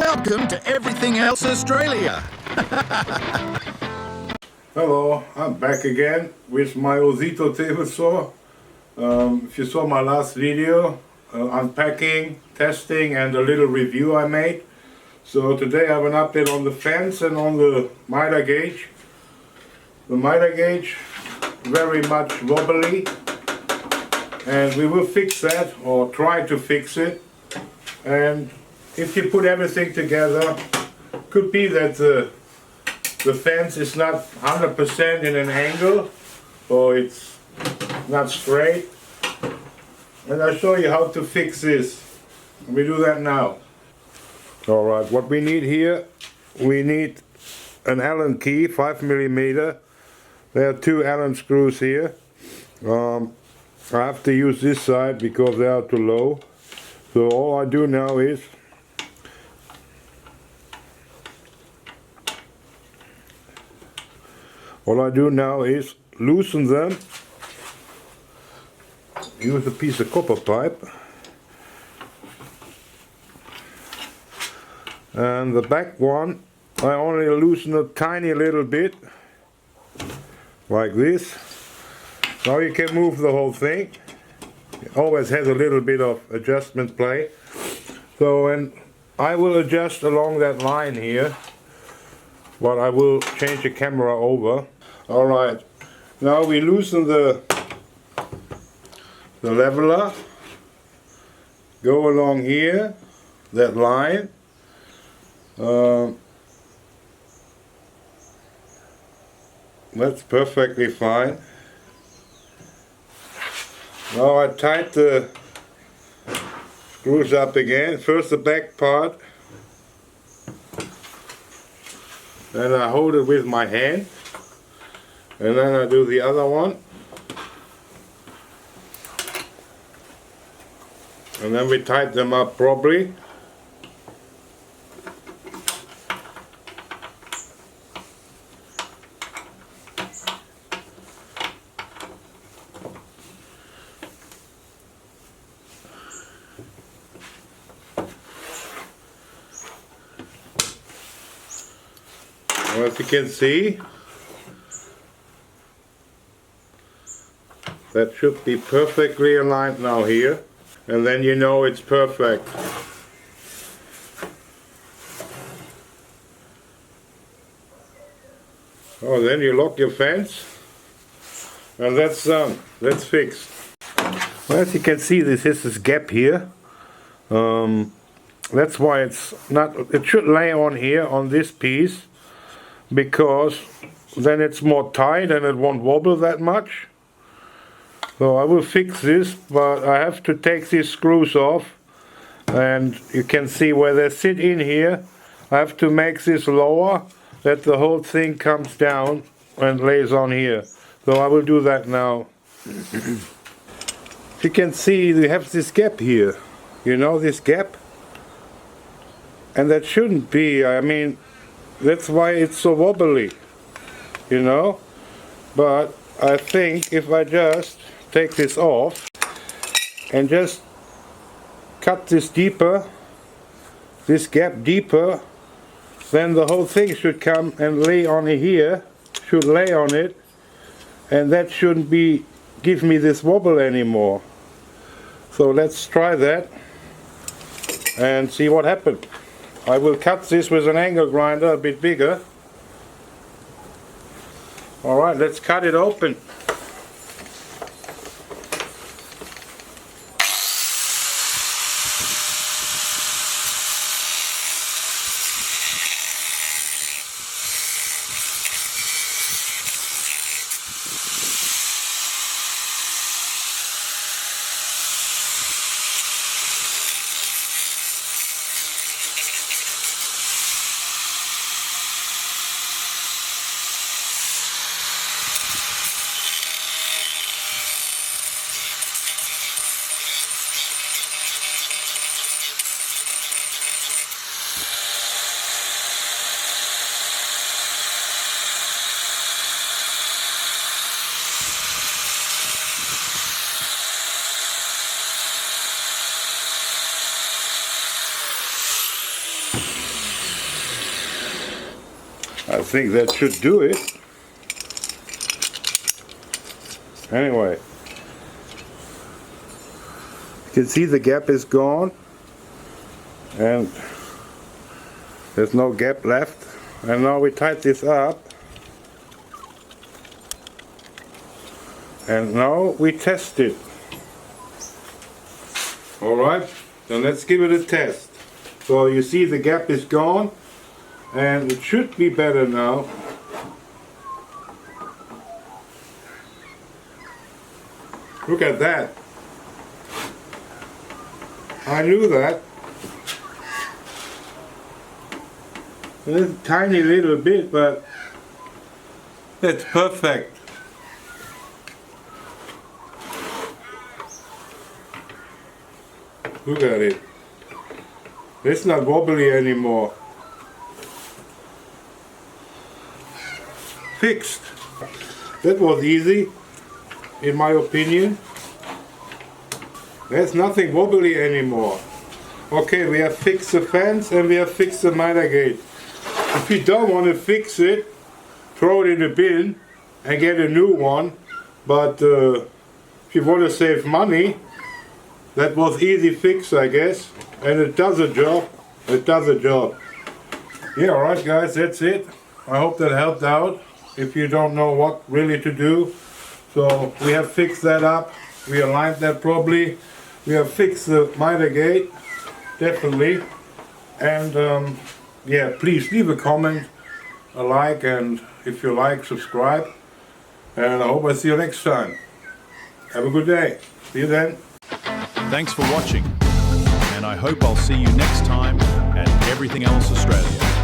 Welcome to Everything Else Australia. Hello, I'm back again with my Ozito table saw. If you saw my last video, unpacking, testing and a little review I made. So today I have an update on the fence and on the miter gauge. The miter gauge, very much wobbly, and we will fix that or try to fix it. And if you put everything together, could be that the fence is not 100% in an angle, or it's not straight. And I'll show you how to fix this. We do that now. Alright, what we need here, we need an Allen key, 5mm. There are 2 Allen screws here. I have to use this side because they are too low. So all I do now is loosen them, use a piece of copper pipe, and the back one I only loosen a tiny little bit, like this. Now you can move the whole thing. It always has a little bit of adjustment play. So, and I will adjust along that line here, but I will change the camera over. Alright, now we loosen the leveler, go along here, that line. That's perfectly fine. Now I tighten the screws up again. First the back part, then I hold it with my hand, and then I do the other one, and then we tighten them up properly. Well, as you can see, that should be perfectly aligned now here, and then you know it's perfect. Oh, then you lock your fence, and that's done. That's fixed. Well, as you can see, this is this gap here. That's why it's not. It should lay on here on this piece, because then it's more tight and it won't wobble that much. So I will fix this, but I have to take these screws off, and you can see where they sit in here. I have to make this lower, that the whole thing comes down and lays on here. So I will do that now. You can see we have this gap here, you know, this gap, and that shouldn't be. I mean, that's why it's so wobbly, you know. But I think if I just take this off and just cut this deeper, this gap deeper, then the whole thing should come and lay on it here, should lay on it, and that shouldn't be give me this wobble anymore. So let's try that and see what happens. I will cut this with an angle grinder a bit bigger. Alright, let's cut it open. I think that should do it. Anyway, you can see the gap is gone and there's no gap left. And now we tighten this up and now we test it. Alright, then let's give it a test. So you see the gap is gone and it should be better now. Look at that. I knew that. A tiny little bit, but it's perfect. Look at it. It's not wobbly anymore. Fixed. That was easy, in my opinion. There's nothing wobbly anymore. Okay, we have fixed the fence and we have fixed the miter gate. If you don't want to fix it, throw it in the bin and get a new one. But if you want to save money, that was easy fix, I guess. And it does a job. It does a job. Yeah, alright guys, that's it. I hope that helped out if you don't know what really to do. So we have fixed that up. We aligned that properly. We have fixed the miter gate, definitely. And yeah, please leave a comment, a like, and if you like, subscribe. And I hope I see you next time. Have a good day. See you then. Thanks for watching, and I hope I'll see you next time at Everything Else Australia.